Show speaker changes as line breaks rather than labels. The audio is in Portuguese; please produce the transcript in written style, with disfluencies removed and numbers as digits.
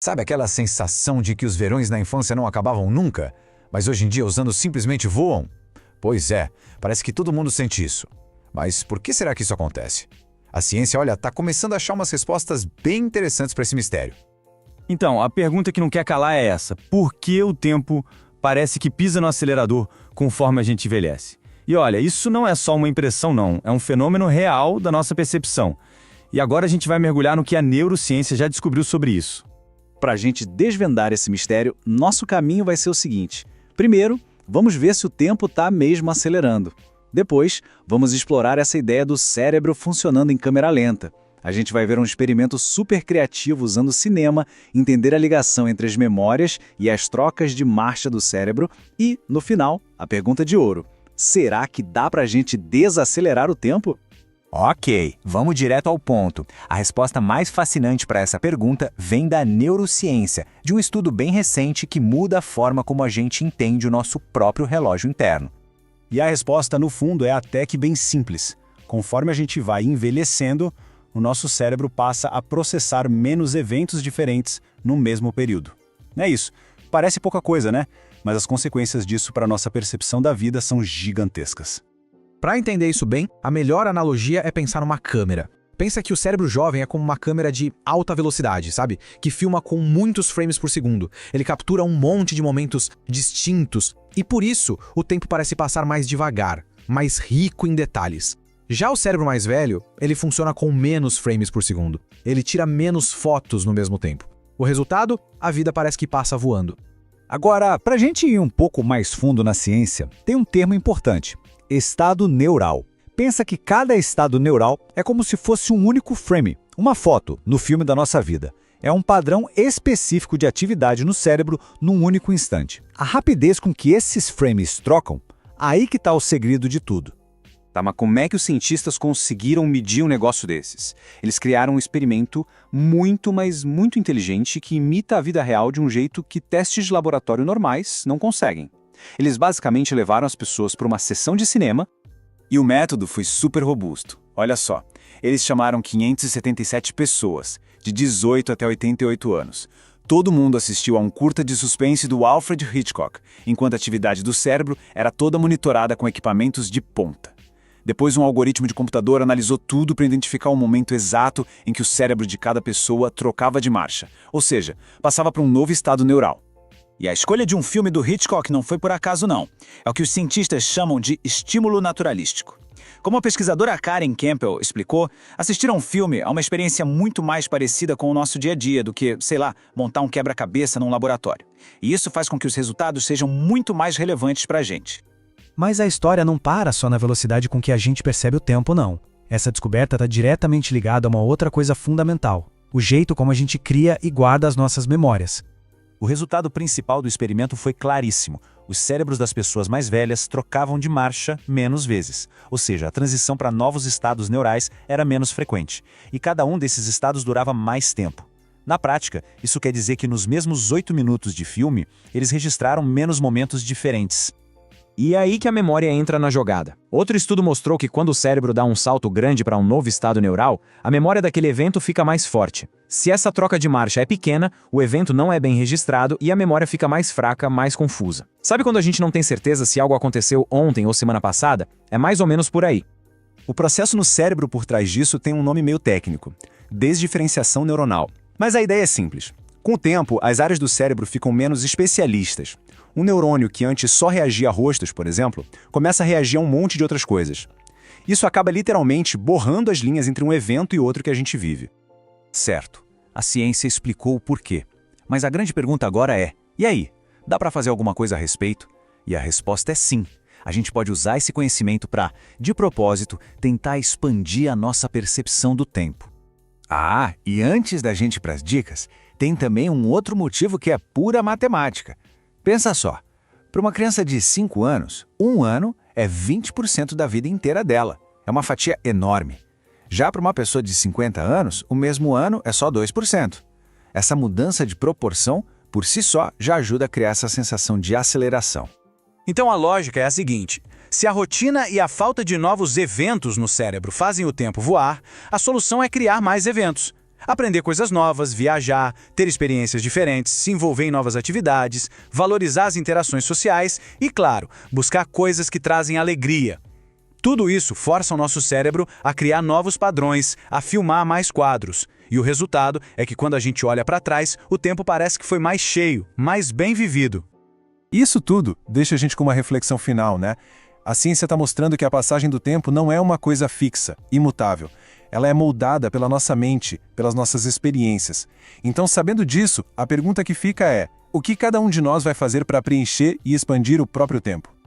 Sabe aquela sensação de que os verões na infância não acabavam nunca, mas hoje em dia os anos simplesmente voam? Pois é, parece que todo mundo sente isso. Mas por que será que isso acontece? A ciência, olha, está começando a achar umas respostas bem interessantes para esse mistério.
Então, a pergunta que não quer calar é essa: por que o tempo parece que pisa no acelerador conforme a gente envelhece? E olha, isso não é só uma impressão não, é um fenômeno real da nossa percepção. E agora a gente vai mergulhar no que a neurociência já descobriu sobre isso.
Para a gente desvendar esse mistério, nosso caminho vai ser o seguinte. Primeiro, vamos ver se o tempo está mesmo acelerando. Depois, vamos explorar essa ideia do cérebro funcionando em câmera lenta. A gente vai ver um experimento super criativo usando cinema, entender a ligação entre as memórias e as trocas de marcha do cérebro e, no final, a pergunta de ouro. Será que dá pra gente desacelerar o tempo?
Ok, vamos direto ao ponto. A resposta mais fascinante para essa pergunta vem da neurociência, de um estudo bem recente que muda a forma como a gente entende o nosso próprio relógio interno.
E a resposta, no fundo, é até que bem simples. Conforme a gente vai envelhecendo, o nosso cérebro passa a processar menos eventos diferentes no mesmo período. É isso. Parece pouca coisa, né? Mas as consequências disso para a nossa percepção da vida são gigantescas.
Para entender isso bem, a melhor analogia é pensar numa câmera. Pensa que o cérebro jovem é como uma câmera de alta velocidade, sabe? Que filma com muitos frames por segundo. Ele captura um monte de momentos distintos e por isso o tempo parece passar mais devagar, mais rico em detalhes. Já o cérebro mais velho, ele funciona com menos frames por segundo. Ele tira menos fotos no mesmo tempo. O resultado? A vida parece que passa voando.
Agora, para a gente ir um pouco mais fundo na ciência, tem um termo importante: estado neural. Pensa que cada estado neural é como se fosse um único frame, uma foto, no filme da nossa vida. É um padrão específico de atividade no cérebro num único instante. A rapidez com que esses frames trocam, aí que está o segredo de tudo.
Tá, mas como é que os cientistas conseguiram medir um negócio desses? Eles criaram um experimento muito, mas muito inteligente que imita a vida real de um jeito que testes de laboratório normais não conseguem. Eles basicamente levaram as pessoas para uma sessão de cinema e o método foi super robusto. Olha só, eles chamaram 577 pessoas, de 18 até 88 anos. Todo mundo assistiu a um curta de suspense do Alfred Hitchcock, enquanto a atividade do cérebro era toda monitorada com equipamentos de ponta. Depois, um algoritmo de computador analisou tudo para identificar o momento exato em que o cérebro de cada pessoa trocava de marcha, ou seja, passava para um novo estado neural.
E a escolha de um filme do Hitchcock não foi por acaso não. É o que os cientistas chamam de estímulo naturalístico. Como a pesquisadora Karen Campbell explicou, assistir a um filme é uma experiência muito mais parecida com o nosso dia a dia do que, sei lá, montar um quebra-cabeça num laboratório. E isso faz com que os resultados sejam muito mais relevantes para a gente.
Mas a história não para só na velocidade com que a gente percebe o tempo, não. Essa descoberta está diretamente ligada a uma outra coisa fundamental: o jeito como a gente cria e guarda as nossas memórias.
O resultado principal do experimento foi claríssimo. Os cérebros das pessoas mais velhas trocavam de marcha menos vezes, ou seja, a transição para novos estados neurais era menos frequente, e cada um desses estados durava mais tempo. Na prática, isso quer dizer que nos mesmos 8 minutos de filme, eles registraram menos momentos diferentes.
E é aí que a memória entra na jogada. Outro estudo mostrou que quando o cérebro dá um salto grande para um novo estado neural, a memória daquele evento fica mais forte. Se essa troca de marcha é pequena, o evento não é bem registrado e a memória fica mais fraca, mais confusa. Sabe quando a gente não tem certeza se algo aconteceu ontem ou semana passada? É mais ou menos por aí.
O processo no cérebro por trás disso tem um nome meio técnico: desdiferenciação neuronal. Mas a ideia é simples. Com o tempo, as áreas do cérebro ficam menos especialistas. Um neurônio que antes só reagia a rostos, por exemplo, começa a reagir a um monte de outras coisas. Isso acaba literalmente borrando as linhas entre um evento e outro que a gente vive. Certo, a ciência explicou o porquê. Mas a grande pergunta agora é: e aí? Dá para fazer alguma coisa a respeito? E a resposta é sim. A gente pode usar esse conhecimento para, de propósito, tentar expandir a nossa percepção do tempo. Ah, e antes da gente ir para as dicas, tem também um outro motivo que é pura matemática. Pensa só, para uma criança de 5 anos, um ano é 20% da vida inteira dela. É uma fatia enorme. Já para uma pessoa de 50 anos, o mesmo ano é só 2%. Essa mudança de proporção, por si só, já ajuda a criar essa sensação de aceleração.
Então a lógica é a seguinte: se a rotina e a falta de novos eventos no cérebro fazem o tempo voar, a solução é criar mais eventos.
Aprender coisas novas, viajar, ter experiências diferentes, se envolver em novas atividades, valorizar as interações sociais e, claro, buscar coisas que trazem alegria. Tudo isso força o nosso cérebro a criar novos padrões, a filmar mais quadros. E o resultado é que quando a gente olha para trás, o tempo parece que foi mais cheio, mais bem vivido.
Isso tudo deixa a gente com uma reflexão final, né? A ciência está mostrando que a passagem do tempo não é uma coisa fixa, imutável. Ela é moldada pela nossa mente, pelas nossas experiências. Então, sabendo disso, a pergunta que fica é: o que cada um de nós vai fazer para preencher e expandir o próprio tempo?